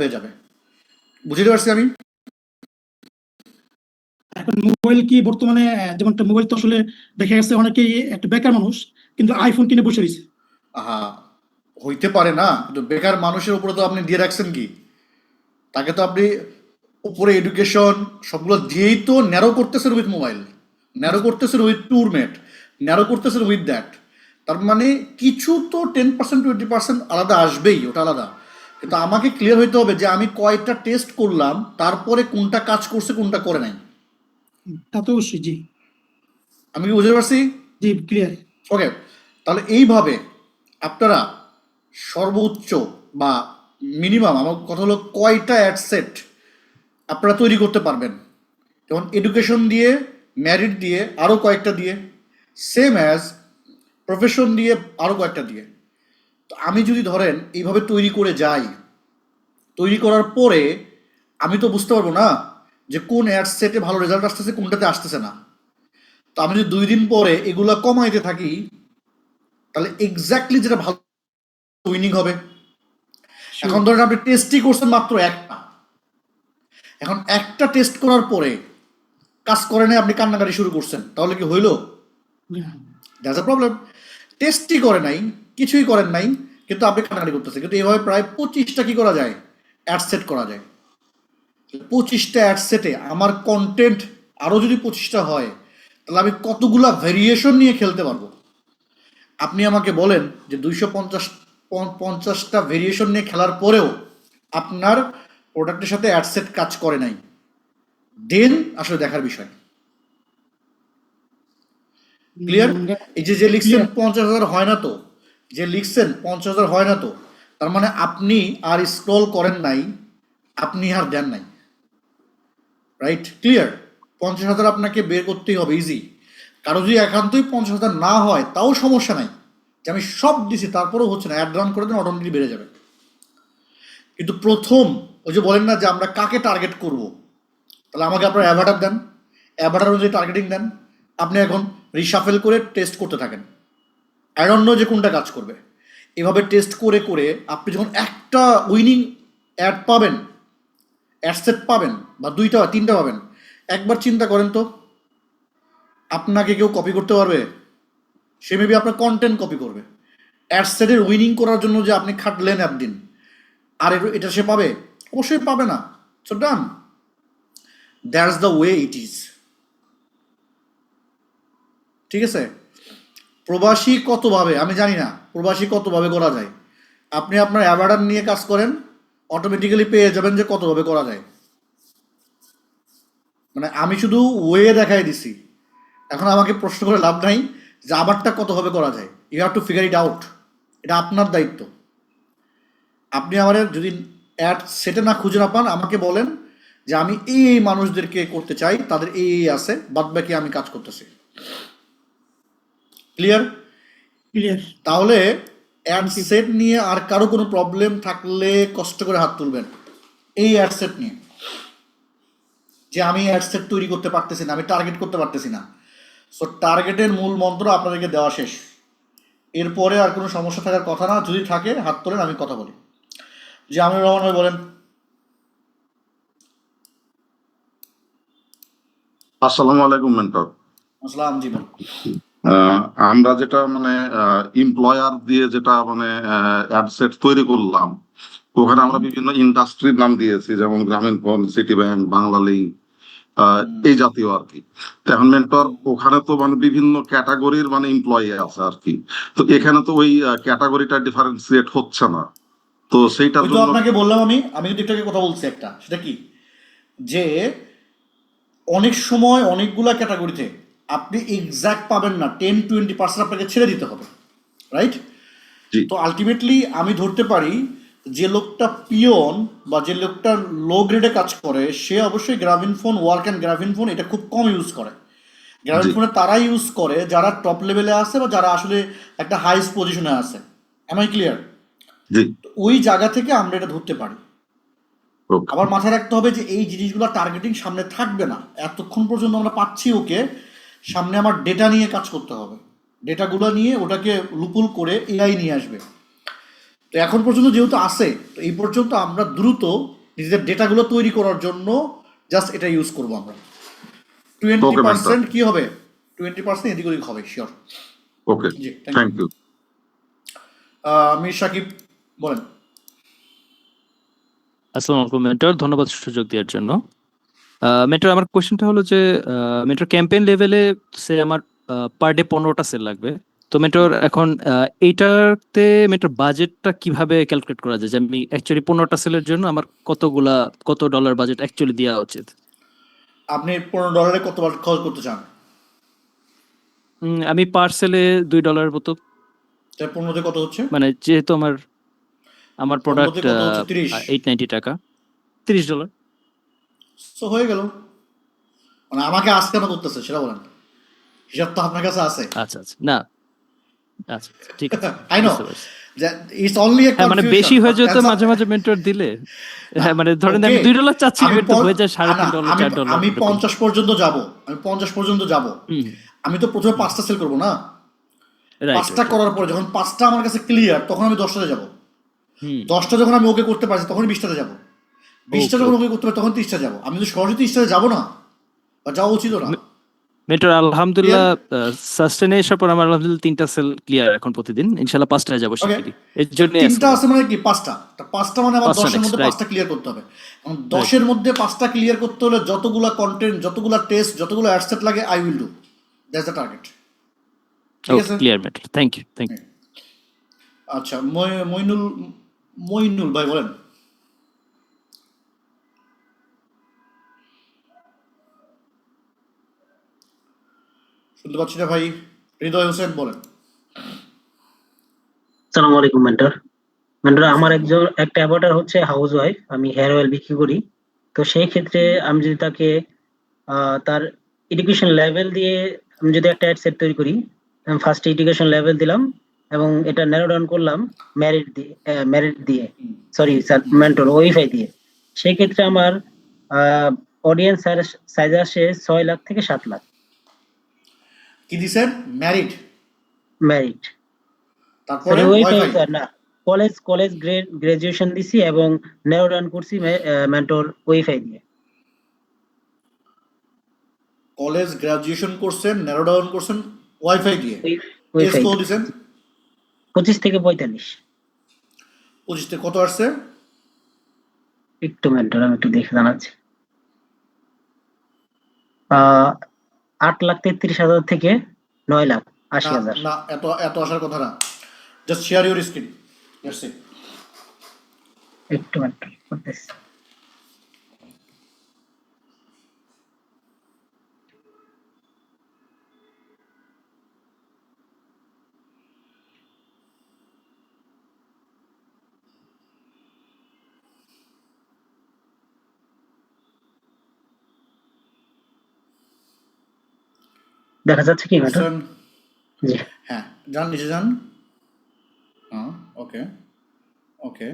হয়ে যাবে। বুঝতে পারছি আমি? এখন মোবাইল কি বর্তমানে যেমন একটা মোবাইল তো আসলে দেখা গেছে অনেকেই একটা বেকার মানুষ কিন্তু আইফোন কিনে বসে রয়েছে। আহা, হইতে পারে না, কিন্তু বেকার মানুষের উপরে তো আপনি দিয়ে রাখছেন কি? তাকে তো আপনি উপরে এডুকেশন সবগুলো দিয়েই তো ন্যারো করতেছেন উইথ মোবাইল, ন্যারো আচ্ছা, করতেছেন উইথ ট্যুরমেট, ন্যারো করতেছেন উইথ দ্যাট। তার মানে কিছু তো 10% 20% আলাদা আসবেই, ওটা আলাদা। কিন্তু আমাকে ক্লিয়ার হইতে হবে যে আমি কয়টা টেস্ট করলাম, তারপরে কোনটা কাজ করছে কোনটা করে নাই। তা তো অবশ্যই। জি, আমি কি বুঝতে পারছি? জি, ক্লিয়ার। ওকে, তাহলে এইভাবে আপনারা সর্বোচ্চ বা মিনিমাম, আমার কথা হলো কয়টা অ্যাড সেট আপনারা তৈরি করতে পারবেন। যেমন এডুকেশন দিয়ে, ম্যারিট দিয়ে, আরও কয়েকটা দিয়ে, সেম অ্যাজ প্রফেশন দিয়ে আরও কয়েকটা দিয়ে। তো আমি যদি ধরেন এইভাবে তৈরি করে যাই, তৈরি করার পরে আমি তো বুঝতে পারবো না যে কোন অ্যাড সেটে ভালো রেজাল্ট আসতেছে কোনটাতে আসতেছে না। তো আমি যদি 2 দিন পরে এগুলা কমাইতে থাকি, তাহলে এক্স্যাক্টলি যেটা ভালো উইনিং হবে। এখন শিওর। ধরেন আপনি টেস্টই করছেন মাত্র একটা, এখন একটা টেস্ট করার পরে কাজ করে নাই, আপনি কান্নাকাটি শুরু করছেন, তাহলে কি হইলো? That's a problem. টেস্টই করে নাই, কিছুই করেন নাই, কিন্তু আপনি কান্নাকাটি করতেছেন। কিন্তু এভাবে প্রায় 25টা কি করা যায়, অ্যাড সেট করা যায়। 25টা অ্যাড সেটে আমার কন্টেন্ট আরও যদি 25টা হয়, তাহলে আমি কতগুলা ভেরিয়েশন নিয়ে খেলতে পারবো। আপনি আমাকে বলেন যে 250টা ভেরিয়েশন নিয়ে খেলার পরেও আপনার প্রোডাক্টের সাথে অ্যাড সেট কাজ করে নাই, দেন আসলে দেখার বিষয়। ক্লিয়ার? এই যে লিখছেন ক্লিয়ার। 50,000 হয় না তো, যে লিখছেন 50,000 হয় না তো, তার মানে আপনি আর স্ক্রল করেন নাই, আপনি আর দেন নাই। রাইট? ক্লিয়ার? 50,000 আপনাকে বের করতেই হবে, ইজি। কারো যদি একান্তই 50,000 না হয়, তাও সমস্যা নাই, যে আমি সব দিছি তারপরেও হচ্ছে না, অ্যাড রান করে দেন, অটোমেটিকলি বেড়ে যাবে। কিন্তু প্রথম ওই যে বলেন না যে আমরা কাকে টার্গেট করব, তাহলে আমাকে আপনার অ্যাভাটার দেন, অ্যাভাটার অনুযায়ী টার্গেটিং দেন। আপনি এখন রিশাফেল করে টেস্ট করতে থাকেন, আই ডোন্ট নো যে কোনটা কাজ করবে। এভাবে টেস্ট করে করে আপনি যখন একটা উইনিং অ্যাড পাবেন, অ্যাডসেট পাবেন, বা 2টা বা 3টা পাবেন, একবার চিন্তা করেন তো, আপনাকে কেউ কপি করতে পারবে? সে মেবি আপনার কন্টেন্ট কপি করবে। অ্যাডসেটের উইনিং করার জন্য যে আপনি খাটলেন একদিন, আর এটা সে পাবে? অবশ্যই পাবে না। So done, that's the way it is. ঠিক আছে? প্রবাসী কতভাবে আমি জানি না, প্রবাসী কতভাবে করা যায়। আপনি আপনার অ্যাভাটার নিয়ে কাজ করেন, অটোমেটিক্যালি পেয়ে যাবেন যে কতভাবে করা যায়। মানে আমি শুধু ওয়ে দেখাই দিছি, এখন আমাকে প্রশ্ন করে লাভ নাই যে আমারটা কতভাবে করা যায়। You have to figure it out. এটা আপনার দায়িত্ব। আপনি আমার যদি অ্যাড সেটে না খুঁজে না পান, আমাকে বলেন যে আমি এই মানুষদেরকে করতে চাই, তাদের এই আছে, বাদ বাকি আমি কাজ করতেছি। ক্লিয়ার? ক্লিয়ার। তাহলে অ্যাড থ্যাংক ইউ। সেট নিয়ে আর কারো কোনো প্রবলেম থাকলে কষ্ট করে হাত তুলবেন। এই অ্যাড সেট নিয়ে যে আমি অ্যাড সেট তৈরি করতে পারতেছি না, আমি টার্গেট করতে পারতেছি না। সো টার্গেটের মূল মন্ত্র আপনাদেরকে দেওয়া শেষ। এরপরে আর কোনো সমস্যা থাকার কথা না, যদি থাকে হাত তোলেন, আমি কথা বলি। যে আমিনুর রহমান ভাই বলেন। আসসালামু আলাইকুম মেন্টর। আসসালাম, জি বলেন। আহ, আমরা যেটা মানে এমপ্লয়ার দিয়ে যেটা মানে অ্যাডসেট তৈরি করলাম, ওখানে আমরা বিভিন্ন ইন্ডাস্ট্রির নাম দিয়েছি, যেমন গ্রামীণ phone, city bank, Bangla link, এই জাতীয় আর কি। তো এখন মেন্টর ওখানে তো মানে বিভিন্ন ক্যাটাগরির মানে এমপ্লয়ি আছে আর কি। তো এখানে তো ওই ক্যাটাগরিটা ডিফারেন্সিয়েট হচ্ছে না, তো সেইটার ওই তো জন্য আপনাকে বললাম, আমি কিন্তু একটু আগে কথা বলছি একটা, সেটা কি, যে অনেক সময় অনেকগুলা ক্যাটাগরিতে আপনি এক্সাক্ট পাবেন না, 10-20% আপনাকে ছেড়ে দিতে হবে। রাইট? জি তো আলটিমেটলি আমি ধরতে পারি যে লোকটা পিয়ন বা যে লোকটা লো গ্রেডে কাজ করে, সে অবশ্যই গ্রামীণ ফোন, ওয়ার্ক অ্যান্ড গ্রামীণ ফোন এটা খুব কম ইউজ করে। গ্রামীণ জি ফোনে তারাই ইউজ করে যারা টপ লেভেলে আছে বা যারা আসলে একটা হাইস্ট পজিশনে আছে। M I clear? জি ওই জায়গা থেকে আমরা এটা ধরতে পারি। ওকে আবার মাথায় রাখতে হবে যে এই জিনিসগুলো টার্গেটিং সামনে থাকবে না, এতক্ষণ পর্যন্ত আমরা পাচ্ছি ওকে, সামনে আমার ডেটা নিয়ে কাজ করতে হবে। ডেটাগুলো নিয়ে ওটাকে লুপুল করে এআই নিয়ে আসবে। তো এখন পর্যন্ত যেহেতু আছে, তো এই পর্যন্ত আমরা দ্রুত নিজেদের ডেটাগুলো তৈরি করার জন্য জাস্ট এটা ইউজ করবো আমরা। ওকে মেন্টর, 20% কি হবে, 20% এদিক ওদিক হবে শিওর। ওকে, জি thank thank you. You. Mir Sakib বলেন। আসসালামু আলাইকুম মেন্টর, ধন্যবাদ সুযোগ দেওয়ার জন্য। মেন্টর, আমার কোশ্চেনটা হলো যে মেন্টর ক্যাম্পেইন লেভেলে সে আমার পার ডে 15টা সেল লাগবে। তো মেন্টর এখন এইটাতে মেন্টর বাজেটটা কিভাবে ক্যালকুলেট করা যায়, যে আমি অ্যাকচুয়ালি 15টা সেলের জন্য আমার কত ডলার বাজেট অ্যাকচুয়ালি দেওয়া উচিত? আপনি $15 কতবার খরচ করতে চান? আমি পার সেলে $2 মতো, তাই 15 কত হচ্ছে? মানে যেহেতু আমার আমার 15 প্রোডাক্ট কত হচ্ছে? 30। $890, $30। সো হয়ে গেল। মানে আমাকে আজ কেন করতেছে সেটা বলেন, হিসাব তো আপনার কাছে আছে। আচ্ছা আচ্ছা, না আচ্ছা আচ্ছা, ঠিক আছে, আই নো বুঝতে পারছি। ইটস অনলি এ হ্যাঁ মানে কনফিউশন, বেশি হয়ে বাট যেত মাঝে মাঝে মেন্টর দিলে। হ্যাঁ মানে ধরেন ওকে আমি $2 চাচ্ছি, আমি কিন্তু হয়ে যায় না $3.5, আমি $4 আমি এরকম। 50 পর্যন্ত যাব, আমি 50 পর্যন্ত যাব। হুম, আমি তো প্রথমে 5টা সেল করবো না, রাইট 5টা রাইট রাইট। করার পরে যখন 5টা আমার কাছে ক্লিয়ার, তখন আমি 10টাতে যাব। হুম, 10টা যখন আমি ওকে করতে পারছি, তখন 20টাতে যাব। 20টা ওকে যখন ওকে। ওকে করতে পারি, তখন 30টা যাব। আমি তো সরাসরি 30টাতে যাবো না, বা যাওয়া উচিত না। Mentor clear? আলহামদুলিল্লাহ, সাস্টেনে আসার পর আমার আলহামদুলিল্লাহ 3টা সেল ক্লিয়ার এখন প্রতিদিন, ইনশাল্লাহ 5টায় যাবো ওকে, শিগগিরই, এর জন্য আজকে 3টা বলা। আছে মানে কি 5টা, 5টা মানে আমার 5টা 10-এর নেক্সট, মধ্যে রাইট 5টা ক্লিয়ার করতে হবে। এবং রাইট 10-এর মধ্যে 5টা ক্লিয়ার করতে হলে যতগুলা কন্টেন্ট, যতগুলা টেস্ট, যতগুলো অ্যাডসেট লাগে, I will do. That's the target. ঠিক ওকে, আছে? Clear mentor, thank you thank you. আচ্ছা, মইনুল, মইনুল ভাই বলেন। শুনতে পাচ্ছি না ভাই। হৃদয় হোসেন বলেন। আসসালামু আলাইকুম মেন্টর। মেন্টর, আমার আসসালামু একটা অ্যাভাটার হচ্ছে হাউস ওয়াইফ, আমি হেয়ার অয়েল বিক্রি করি। তো সেই ক্ষেত্রে আমি যদি তাকে তার এডুকেশন লেভেল দিয়ে আমি যদি একটা অ্যাড সেট তৈরি করি, আমি ফার্স্ট এডুকেশন লেভেল দিলাম এবং এটা ন্যারো ডাউন করলাম মেরিট দিয়ে, সরি স্যার, মেন্টর ওয়াইফাই দিয়ে। সেই ক্ষেত্রে আমার অডিয়েন্স সাইজ আসে 6 লাখ থেকে 7 লাখ। কি দিছেন? ম্যারিড, মেরিট, তারপরে সরি ওয়াইফাই ওয়াইফাই। স্যার, না, কলেজ গ্রাজুয়েশন দিছি এবং ন্যারো ডাউন করছি মেন্টর ওয়াইফাই দিয়ে। কলেজ গ্রাজুয়েশন করছেন, ন্যারো ডাউন করছেন ওয়াইফাই দিয়ে। এজ ওয়াইফাই কত দিয়ে দিছেন? 25 থেকে 45। 25 থেকে কত আসছে? একটু মেন্টর, আমি একটু দেখে জানাচ্ছি। আহ 8,33,000 থেকে 9,80,000। না না, এত এত আসার কথা না। Just share your screen. Let's see. একটু মেন্টর করতেছি। দেখা যাচ্ছে কি মেন্টর? হোসেন, জি, হ্যাঁ যান নিচে যান। হ্যাঁ, ওকে ওকে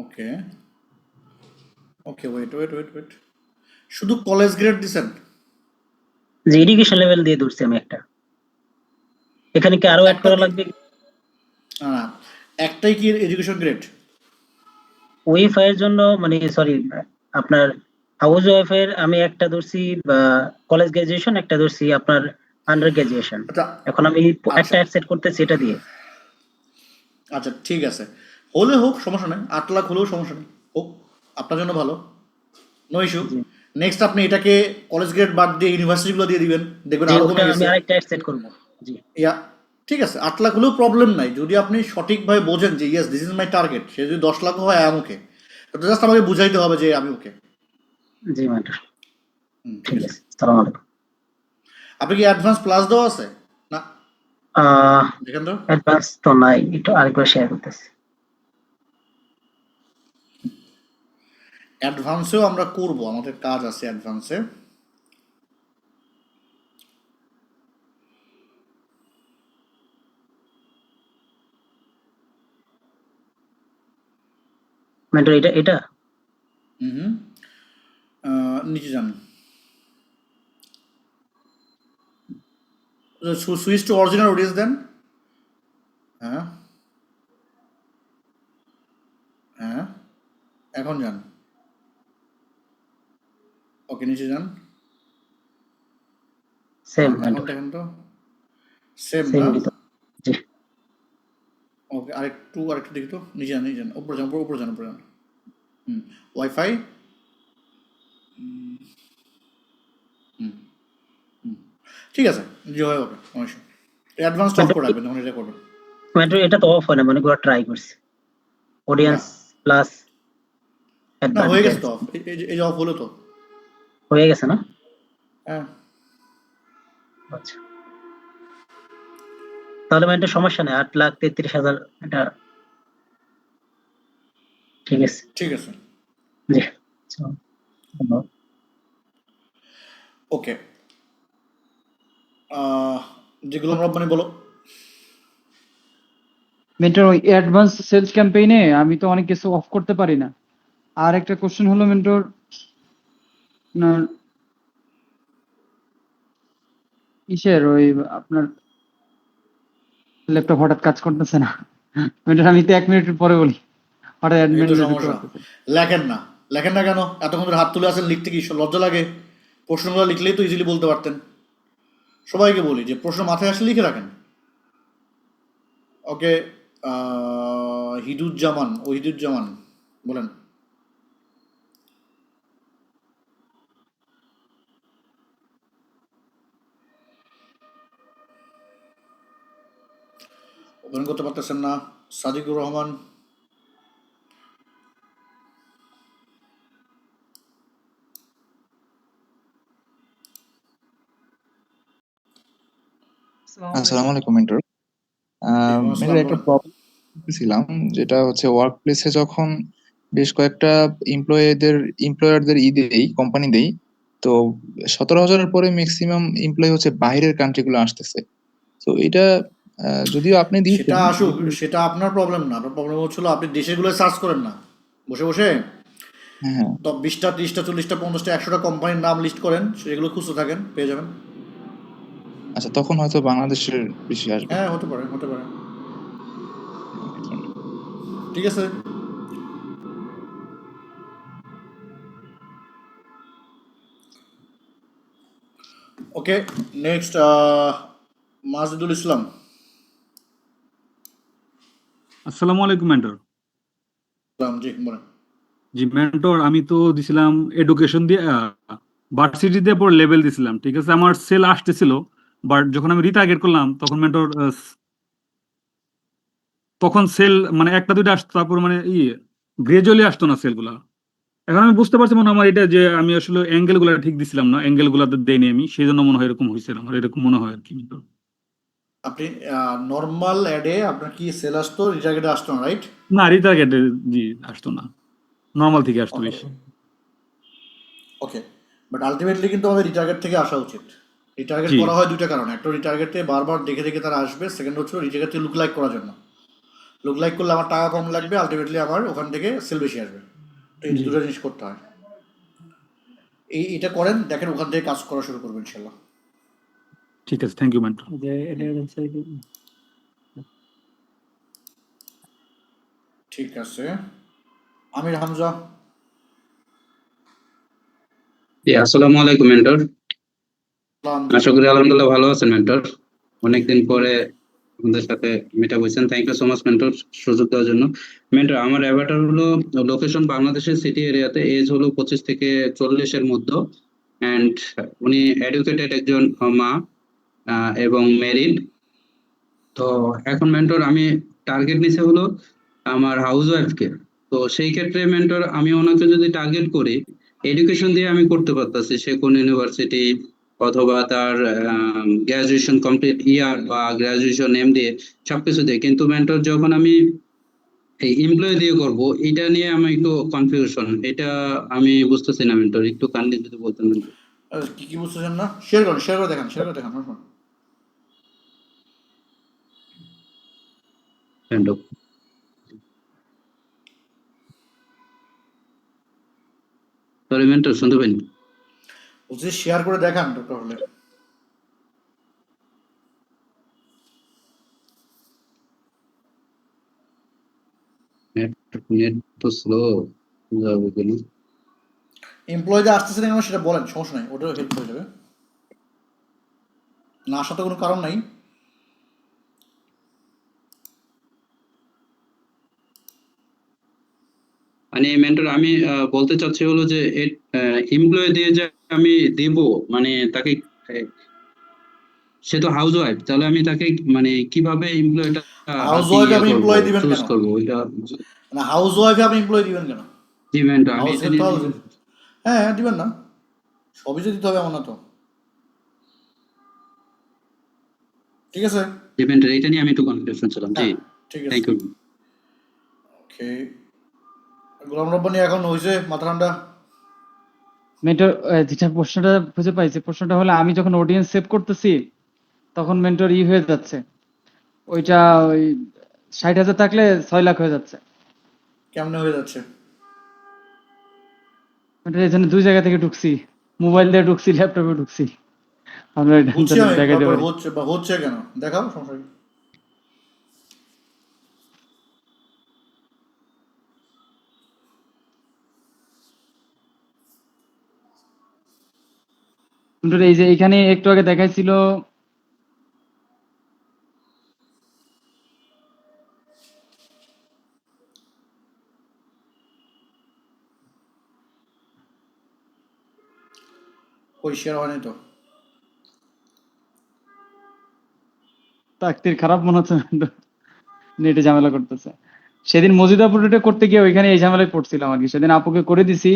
ওকে ওকে, ওয়েট ওয়েট ওয়েট ওয়েট। শুধু কলেজ গ্রেড দিছেন? যে এডুকেশন লেভেল দিয়ে ধরছি আমি একটা, এখানে কি আরো অ্যাড একটা করা কি? লাগবে? না না, একটাই কি এডুকেশন গ্রেড? ওয়াইফাই এর জন্য মানে সরি, আপনার হাউস ওয়াইফাই এর আমি একটা ধরছি কলেজ গ্রাজুয়েশন, একটা ধরছি আপনার আন্ডার গ্রাজুয়েশন। আচ্ছা এখন আমি আচ্ছা একটা অ্যাড সেট করতেছি এটা দিয়ে। আচ্ছা, ঠিক আছে, হলে হোক, সমস্যা নেই। 8 লাখ হলেও সমস্যা নেই, হোক, আপনার জন্য ভালো, নো ইস্যু। জি নেক্সট আপনি এটাকে কলেজ গ্রেড বাদ দিয়ে ইউনিভার্সিটিগুলো দিয়ে দিবেন, দেখবেন জি, আরো ওটা কমে আমি গেছে। আরেকটা অ্যাড সেট করবো। জি ইয়া, ঠিক আছে, 8 লাখ হলেও প্রবলেম নাই, যদি আপনি সঠিকভাবে বোঝেন যে yes this is my target. সে যদি 10 লাখ হয়, আই এম ওকে। তো জাস্ট আমাকে বুঝাইতে হবে যে আমি ওকে। জি ম্যাডাম, ঠিক ঠিক আছে। আছে, সালাম আলাইকুম। আপনি কি অ্যাডভান্স প্লাস দেওয়া আছে? না, দেখেন তো। অ্যাডভান্স তো নাই, একটু আরেকবার শেয়ার করতেছি। অ্যাডভান্সেও আমরা করব, আমাদের কাজ আছে অ্যাডভান্সে। ম্যাডাম এটা এটা হুম, নিচে যান, সুইচ টু অরিজিনাল অডিয়েন্স দেন। হ্যাঁ, হ্যাঁ, এখন যান। ওকে, নিচে যান। সেম এখন মেন্টর, দেখেন তো, সেম সেম না? তো। জি। ওকে, আরেকটু দেখি তো, নিচে যান, নিচে যান, উপরে যান, উপরে যান, উপরে যান। ওয়াইফাই। ঠিক আছে, যে হয় হবে, সমস্যা। অ্যাডভান্স অফ করে রাখবেন যখন এটা করবেন। মেন্টর এটা তো অফ হয় না, মানে পুরো ট্রাই করছি। কোনটা? অডিয়েন্স প্লাস না, হয়ে গেছে অ্যাডভান্টেজ তো অফ, এই যে অফ হলো তো। হয়ে গেছে না? হ্যাঁ, আচ্ছা, তাহলে মেন্টর সমস্যা নেই, 8,33,000 এটা ঠিক আছে। ঠিক আছে। জি। So, ধন্যবাদ। ওকে, যেগুলো আমরা মানে বলো। মেন্টর ওই অ্যাডভান্স সেলস ক্যাম্পেইনে আমি তো অনেক কিছু অফ করতে পারি না। আর একটা কোশ্চেন হলো মেন্টর, আপনার কিসের ওই আপনার ল্যাপটপ হঠাৎ কাজ করতেছে না। মেন্টর আমি তো 1 মিনিটের পরে বলি, হঠাৎ এই অ্যাডমিন তো ঢুকতে সমস্যা, পারতেছে না। লেখেন না। লেখেন না কেন? এতক্ষণ ধরে হাত তুলে আছেন, লিখতে কি লজ্জা লাগে? প্রশ্নগুলো লিখলেই তো ইজিলি বলতে পারতেন। সবাইকে বলি যে প্রশ্ন মাথায় আসলে লিখে রাখেন। ওকে, হিদুজ্জামান বলেন। ওপেন করতে পারতেছেন না। সাদিকুর রহমান। আসসালামু আলাইকুম মেন্টর। ওয়ালাইকুম মেন্টর আসসালাম, একটা বলেন। প্রবলেম ছিলাম, যেটা হচ্ছে ওয়ার্ক প্লেসে যখন বেশ কয়েকটা এমপ্লয়ারদের দেই, কোম্পানি দেই, তো 17,000-এর পরে ম্যাক্সিমাম এমপ্লয়ি হচ্ছে বাইরের কান্ট্রিগুলো আসতেছে। তো এটা যদিও আপনি সেটা দিয়েছেন আসুক, কিন্তু সেটা আপনার প্রবলেম না। আপনার প্রবলেম হচ্ছিল আপনি দেশেগুলো সার্চ করেন না বসে বসে। হ্যাঁ হ্যাঁ, তো 20টা, 30টা, 40টা, 50টা, 100টা কোম্পানির নাম লিস্ট করেন, সেগুলো খুঁজতে থাকেন, পেয়ে যাবেন। আচ্ছা তখন হয়তো বাংলাদেশের বেশি আসবে। হ্যাঁ, হতে পারে, হতে পারে। এই জন্য। ঠিক আছে। ওকে, নেক্সট, মাজিদুল ইসলাম। আসসালামু আলাইকুম মেন্টর। জি বলেন। জি মেন্টর, আমি তো দিছিলাম এডুকেশন দিয়ে, ভার্সিটি দিয়ে পর লেভেল দিছিলাম, ঠিক আছে। আমার সেল আসতেছিল, বাট যখন আমি রিটার্গেট করলাম তখন মেন্টর তখন সেল মানে একটা দুইটা আসতো, তারপর মানে গ্রাজুয়ালি আসতো না সেলগুলা। এখন আমি বুঝতে পারছি মনে হয় আমার এটা যে আমি আসলে অ্যাঙ্গেল গুলা ঠিক দিছিলাম না, অ্যাঙ্গেল গুলাতে দেয়নি আমি, সেই জন্য মনে হয় এরকম হয়েছে, আমার এরকম মনে হয় আর কি mentor। আপনি নর্মাল অ্যাডে আপনার কি সেল আসতো, রিটার্গেটে আসতো না, রাইট? না, রিটার্গেটে জি আসতো না, নর্মাল থেকে আসতো বেশি। ওকে, বাট আলটিমেটলি কিন্তু আমাদের রিটার্গেট থেকে আসা উচিত। রিটার্গেট জি করা হয় দুইটা কারণে। একটা, রিটার্গেটে বারবার দেখে দেখে তারা আসবে। সেকেন্ড হচ্ছে রিটার্গেট থেকে লুক লাইক করার জন্য। লুক লাইক করলে আমার টাকা কম লাগবে, আলটিমেটলি আমার ওখান থেকে সেল বেশি আসবে। তো এই জি, দুটো জিনিস করতে হয়। এটা করেন, দেখেন ওখান থেকে কাজ করা শুরু করবেন ইনশাল্লাহ। ঠিক আছে, থ্যাংক ইউ মেন্টর। ঠিক আছে, আমির হামজা। জি, আসসালামু আলাইকুম মেন্টর। সালাম, জি আশা বলেন। করি আলহামদুলিল্লাহ ভালো আছেন মেন্টর। অনেকদিন পরে আমাদের সাথে মিটা বলছেন, thank you so much mentor সুযোগ দেওয়ার জন্য। মেন্টর, আমার অ্যাভাটার হলো লোকেশন বাংলাদেশের সিটি এরিয়াতে, এজ হলো 25 থেকে 40-এর মধ্যে, অ্যান্ড উনি এডুকেটেড একজন মা, এবং ম্যারিড। তো এখন মেন্টর আমি টার্গেট নিছে হলো আমার হাউস ওয়াইফকে। তো সেই ক্ষেত্রে মেন্টর আমি ওনাকে যদি টার্গেট করি, এডুকেশন দিয়ে আমি করতে পারতাছি, সে কোন ইউনিভার্সিটি অথবা তার গ্রাজুয়েশন কমপ্লিট ইয়ার বা গ্রাজুয়েশন এম দিয়ে সবকিছু দিয়ে, কিন্তু মেন্টর যখন আমি এই এমপ্লয় দিয়ে করব, এটা নিয়ে আমি একটু কনফিউশন, এটা আমি বুঝতেছি না মেন্টর, একটু কাইন্ডলি যদি বলতেন মেন্টর। কি কি বুঝতেছেন না? শেয়ার করেন, শেয়ার করে দেখান, শেয়ার করে দেখান। মেন্টর সরি মেন্টর, শুনতে পাইনি। বলছি শেয়ার করে দেখান ডক্টর হলে। নেট তো স্লো যাবে কেন? এমপ্লয়ি যে আসতেছে না কেন সেটা বলেন, সমস্যা নাই, ওটাও হেল্প হয়ে যাবে। না আসার তো কোনো কারণ নাই। মানে মেন্টর আমি বলতে চাচ্ছি হলো যে এমপ্লয় দিয়ে যে আমি দিব, মানে তাকে সে তো হাউস ওয়াইফ, তাহলে আমি তাকে মানে কিভাবে এমপ্লয়টা আর হাউস কি ওয়াইফে ইয়ে আপনি করবো, এমপ্লয়ি দিবেন চুজ কেন? করবো ওইটা? না হাউস ওয়াইফে আপনি এমপ্লয়ি দিবেন কেন? জি মেন্টর, আমি হাউস এটা হেল্প তো নিয়ে হাউস। হ্যাঁ দিবেন না, সবই যে দিতে হবে এমন না তো। ঠিক আছে, জি মেন্টর, এটা নিয়ে আমি একটু কনফিউশন ছিলাম। জি, হ্যাঁ ঠিক আছে। Thank you. Okay, Golam Rabbani এখন হয়েছে মাথা ঠান্ডা। মেন্টর যেটা প্রশ্নটা খুঁজে পাইছি, প্রশ্নটা হলো আমি যখন অডিয়েন্স সেভ করতেছি তখন মেন্টর হয়ে যাচ্ছে, ওইটা ওই 60,000 থাকলে 6 লাখ হয়ে যাচ্ছে। কেমনে হয়ে যাচ্ছে? মেন্টর এই জন্য 2 জায়গা থেকে ঢুকছি, মোবাইল দিয়ে ঢুকছি, ল্যাপটপে ঢুকছি। আমরা এটা বুঝছি আমি, দেখাইতে তারপর পারি। হচ্ছে বা হচ্ছে কেন দেখাও, সমস্যা কি? মেন্টর এই যে এখানে একটু আগে দেখাইছিল কই শেয়ার হয়নি তো। তাকতির খারাপ মনে হচ্ছে, নেটে ঝামেলা করতেছে। সেদিন মজিদ আপুর এটা করতে গিয়ে ওইখানে এই ঝামেলায় পড়ছিলাম আর কি। সেদিন আপুকে করে দিছি,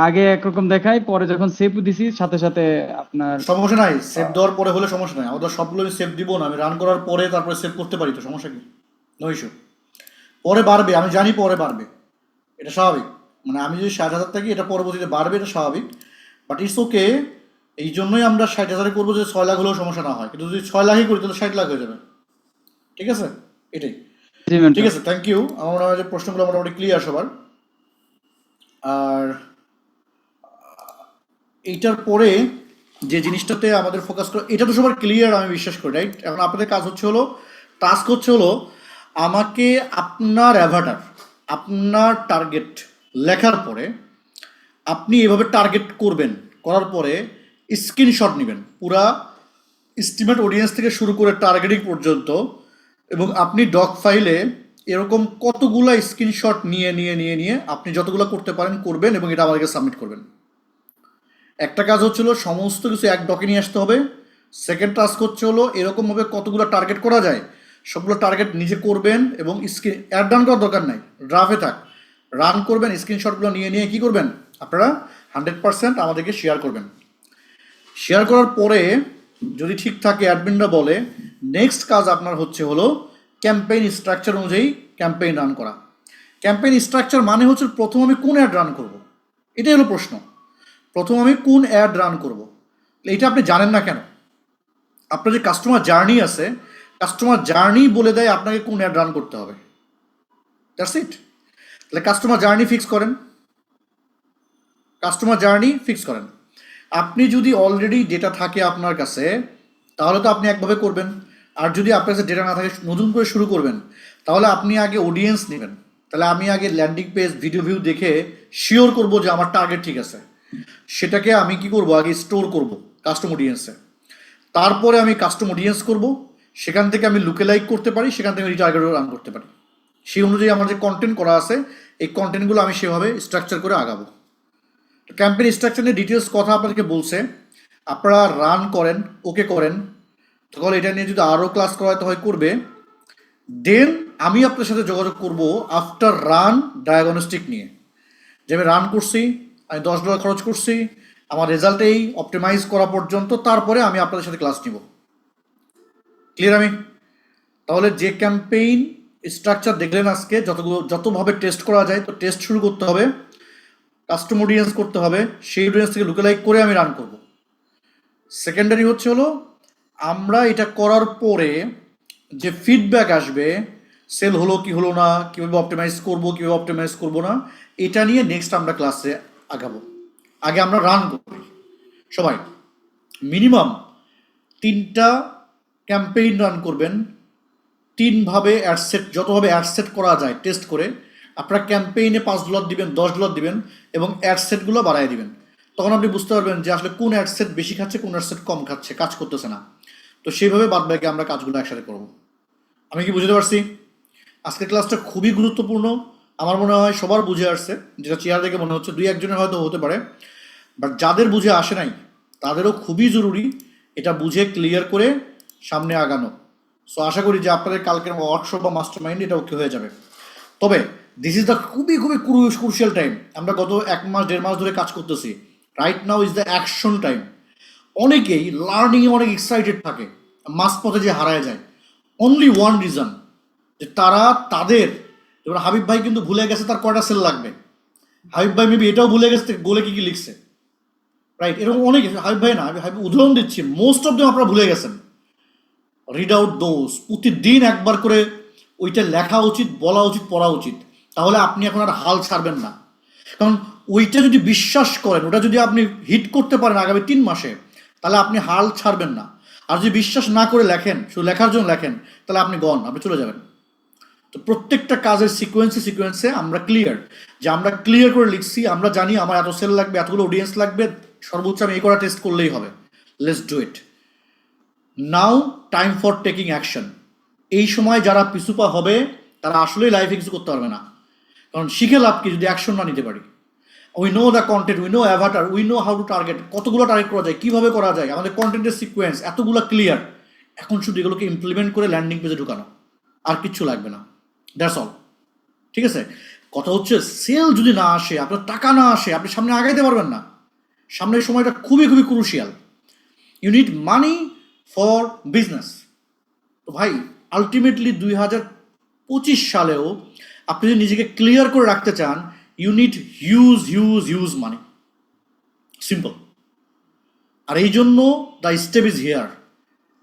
আগে একরকম দেখাই, পরে যখন সেভ দিছি সাথে সাথে আপনার সমস্যা নাই, সেভ দেওয়ার পরে হলে সমস্যা নাই, আমাদের সবগুলো আমি সেভ দিব না, আমি রান করার পরে তারপরে সেভ করতে পারি তো, সমস্যা কি? No issue. পরে বাড়বে, আমি জানি পরে বাড়বে, এটা স্বাভাবিক। মানে আমি যদি 60,000 থাকি, এটা পরবর্তীতে বাড়বে, এটা স্বাভাবিক। বাট ইটস ওকে, এই জন্যই আমরা 60,000 করবো যে 6 লাখ হলেও সমস্যা না হয়, কিন্তু যদি 6 লাখই করি তাহলে 60 লাখ হয়ে যাবে। ঠিক আছে, এটাই। জি ঠিক মেন্টর। আছে, থ্যাংক ইউ। আমার মনে হয় যে প্রশ্নগুলো মোটামুটি ক্লিয়ার সবার। আর এইটার পরে যে জিনিসটাতে আমাদের ফোকাস করে, এটা তো সবার ক্লিয়ার আমি বিশ্বাস করি, রাইট? এখন আপনাদের কাজ হচ্ছে হলো, টাস্ক হচ্ছে হলো আমাকে আপনার অ্যাভাটার, আপনার টার্গেট লেখার পরে আপনি এভাবে টার্গেট করবেন, করার পরে স্ক্রিনশট নেবেন পুরা এস্টিমেট অডিয়েন্স থেকে শুরু করে টার্গেটিং পর্যন্ত, এবং আপনি ডক ফাইলে এরকম কতগুলা স্ক্রিনশট নিয়ে নিয়ে নিয়ে নিয়ে আপনি যতগুলো করতে পারেন করবেন, এবং এটা আমাদেরকে সাবমিট করবেন। একটা কাজ হচ্ছিল সমস্ত কিছু এক ডকে নিয়ে আসতে হবে। সেকেন্ড টাস্ক হচ্ছে হলো এরকমভাবে কতগুলো টার্গেট করা যায় সবগুলো টার্গেট নিজে করবেন, এবং স্ক্রিন অ্যাড রান করার দরকার নাই, ড্রাফে থাক, রান করবেন, স্ক্রিনশটগুলো নিয়ে নিয়ে কী করবেন আপনারা 100% আমাদেরকে শেয়ার করবেন। শেয়ার করার পরে যদি ঠিক থাকে, অ্যাডমিনরা বলে নেক্সট কাজ আপনার হচ্ছে হলো ক্যাম্পেইন স্ট্রাকচার অনুযায়ী ক্যাম্পেইন রান করা। ক্যাম্পেইন স্ট্রাকচার মানে হচ্ছে প্রথম আমি কোন অ্যাড রান করব, এটাই হলো প্রশ্ন। প্রথম আমি কোন অ্যাড রান করব, এইটা আপনি জানেন না কেন? আপনার যে কাস্টমার জার্নি আছে, কাস্টমার জার্নি বলে দেয় আপনাকে কোন অ্যাড রান করতে হবে। That's it. তাহলে কাস্টমার জার্নি ফিক্স করেন, কাস্টমার জার্নি ফিক্স করেন। আপনি যদি অলরেডি ডেটা থাকে আপনার কাছে তাহলে তো আপনি একভাবে করবেন, আর যদি আপনার কাছে ডেটা না থাকে নতুন করে শুরু করবেন, তাহলে আপনি আগে অডিয়েন্স নেবেন। তাহলে আমি আগে ল্যান্ডিং পেজ ভিডিও ভিউ দেখে শিওর করব যে আমার টার্গেট ঠিক আছে, সেটাকে আমি কি করব আগে স্টোর করব কাস্টম অডিয়েন্সে। তারপরে আমি কাস্টম অডিয়েন্স করব, সেখান থেকে আমি লুকে লাইক করতে পারি, সেখান থেকে আমি টার্গেট রান করতে পারি। সেই অনুযায়ী আমার যে কন্টেন্ট করা আছে এই কন্টেন্টগুলো আমি সেভাবে স্ট্রাকচার করে আগাবো। ক্যাম্পেইন স্ট্রাকচার নিয়ে ডিটেলস কথা আপনাদেরকে বলছে, আপনারা রান করেন, ওকে করেন, তখন এটা নিয়ে যদি আরও ক্লাস করা হয় তো হয় করবে। দেন আমি আপনার সাথে যোগাযোগ করব আফটার রান ডায়াগনস্টিক নিয়ে, যে আমি রান করছি, আমি $10 খরচ করছি, আমার রেজাল্টেই অপটিমাইজ করা পর্যন্ত, তারপরে আমি আপনাদের সাথে ক্লাস নিব। ক্লিয়ার আমি? তাহলে যে ক্যাম্পেইন স্ট্রাকচার দেখলেন আজকে, যতভাবে টেস্ট করা যায়, তো টেস্ট শুরু করতে হবে, কাস্টম অডিয়েন্স করতে হবে, সেই অডিয়েন্স থেকে লুকেলাইক করে আমি রান করব। সেকেন্ডারি হচ্ছে হলো আমরা এটা করার পরে যে ফিডব্যাক আসবে, সেল হলো কি হলো না, কীভাবে অপটিমাইজ করবো কীভাবে অপটিমাইজ করবো না, এটা নিয়ে নেক্সট আমরা ক্লাসে আগাবো। আগে আমরা রান করি সবাই, মিনিমাম 3টা ক্যাম্পেইন রান করবেন, 3 ভাবে অ্যাডসেট, যতভাবে অ্যাডসেট করা যায় টেস্ট করে আপনারা ক্যাম্পেইনে $5 দিবেন, $10 দিবেন এবং অ্যাডসেটগুলো বাড়ায় দিবেন। তখন আপনি বুঝতে পারবেন যে আসলে কোন অ্যাডসেট বেশি খাচ্ছে, কোন অ্যাডসেট কম খাচ্ছে, কাজ করতেছে না। তো সেইভাবে বাদ বাকি আমরা কাজগুলো একসাথে করব। আমি কি বুঝতে পারছি? আজকের ক্লাসটা খুবই গুরুত্বপূর্ণ, আমার মনে হয় সবার বুঝে আসছে, যেটা চেয়ার দেখে মনে হচ্ছে 2-1 জনের হয়তো হতে পারে, বাট যাদের বুঝে আসে নাই তাদেরও খুবই জরুরি এটা বুঝে ক্লিয়ার করে সামনে আগানো। সো আশা করি যে আপনাদের কালকের ওয়ার্কশপ বা মাস্টার মাইন্ড এটা ওকে হয়ে যাবে। তবে দিস ইজ দ্য খুবই খুবই ক্রুশিয়াল টাইম। আমরা গত 1 মাস 1.5 মাস ধরে কাজ করতেছি। Right now is the action time. অনেকেই লার্নিংয়ে অনেক এক্সাইটেড থাকে, মাঝপথে যে হারায় যায়। অনলি ওয়ান রিজন, যে তারা তাদের, যেমন হাবিব ভাই কিন্তু ভুলে গেছে তার কয়টা সেল লাগবে। হাবিব ভাই মেবি এটাও ভুলে গেছে গোলে কি কি লিখছে, রাইট? এরকম অনেক, হাবিব ভাই না, আমি উদাহরণ দিচ্ছি, মোস্ট অফ দেম আপনারা ভুলে গেছেন। রিড আউট দোজ, প্রতিদিন একবার করে ওইটা লেখা উচিত, বলা উচিত, পড়া উচিত। তাহলে আপনি এখন আর হাল ছাড়বেন না। কারণ ওইটা যদি বিশ্বাস করেন, ওটা যদি আপনি হিট করতে পারেন আগামী 3 মাসে, তাহলে আপনি হাল ছাড়বেন না। আর যদি বিশ্বাস না করে লেখেন, শুধু লেখার জন্য লেখেন, তাহলে আপনি গন, আপনি চলে যাবেন। তো প্রত্যেকটা কাজের সিকোয়েন্সে আমরা ক্লিয়ার, যে আমরা ক্লিয়ার করে লিখছি, আমরা জানি আমার এত সেল লাগবে, এতগুলো অডিয়েন্স লাগবে, সর্বোচ্চ আমি এই করা টেস্ট করলেই হবে। Let's do it now, time for taking action. এই সময় যারা পিছুপা হবে তারা আসলেই লাইফে কিছু করতে পারবে না। কারণ শিখে লাভ কি যদি অ্যাকশন না নিতে পারি। We know the content, we know Avatar, we know how to target, কতগুলো টার্গেট করা যায়, কীভাবে করা যায়, আমাদের কন্টেন্টের সিকোয়েন্স এতগুলো ক্লিয়ার। এখন শুধু এগুলোকে ইমপ্লিমেন্ট করে ল্যান্ডিং পেজে ঢুকানো, আর কিচ্ছু লাগবে না। That's all. ঠিক আছে? কথা হচ্ছে সেল যদি না আসে, আপনার টাকা না আসে, আপনি সামনে আগাইতে পারবেন না। সামনের সময়টা খুবই খুবই crucial. You need money for business. তো ভাই আলটিমেটলি 2025 সালেও আপনি যদি নিজেকে ক্লিয়ার করে রাখতে চান, you need huge money. Simple. আর এই জন্য দ্য স্টেপ ইজ হিয়ার।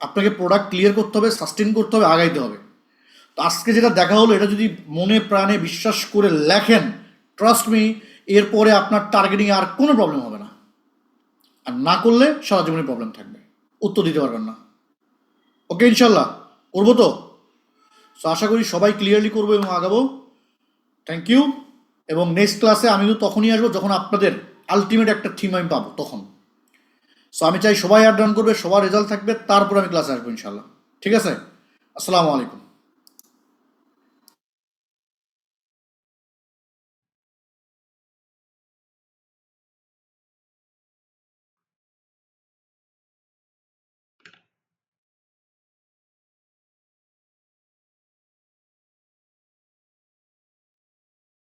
আপনাকে প্রোডাক্ট ক্লিয়ার করতে হবে, সাস্টেন করতে হবে, আগাইতে হবে। তো আজকে যেটা দেখা হলো, এটা যদি মনে প্রাণে বিশ্বাস করে লেখেন, ট্রাস্ট মি, এরপরে আপনার টার্গেটিং আর কোনো প্রবলেম হবে না। আর না করলে সারা জীবনে প্রবলেম থাকবে, উত্তর দিতে পারবেন না। ওকে, ইনশাল্লাহ করবো তো। সো আশা করি সবাই ক্লিয়ারলি করবো এবং আগাবো। Thank you. এবং নেক্সট ক্লাসে আমি তো তখনই আসবো যখন আপনাদের আলটিমেট একটা থিম আমি পাবো, তখন। সো আমি চাই সবাই অ্যাড ডান করবে, সবার রেজাল্ট থাকবে, তারপর আমি ক্লাসে আসবো ইনশাল্লাহ। ঠিক আছে? আসসালামু আলাইকুম।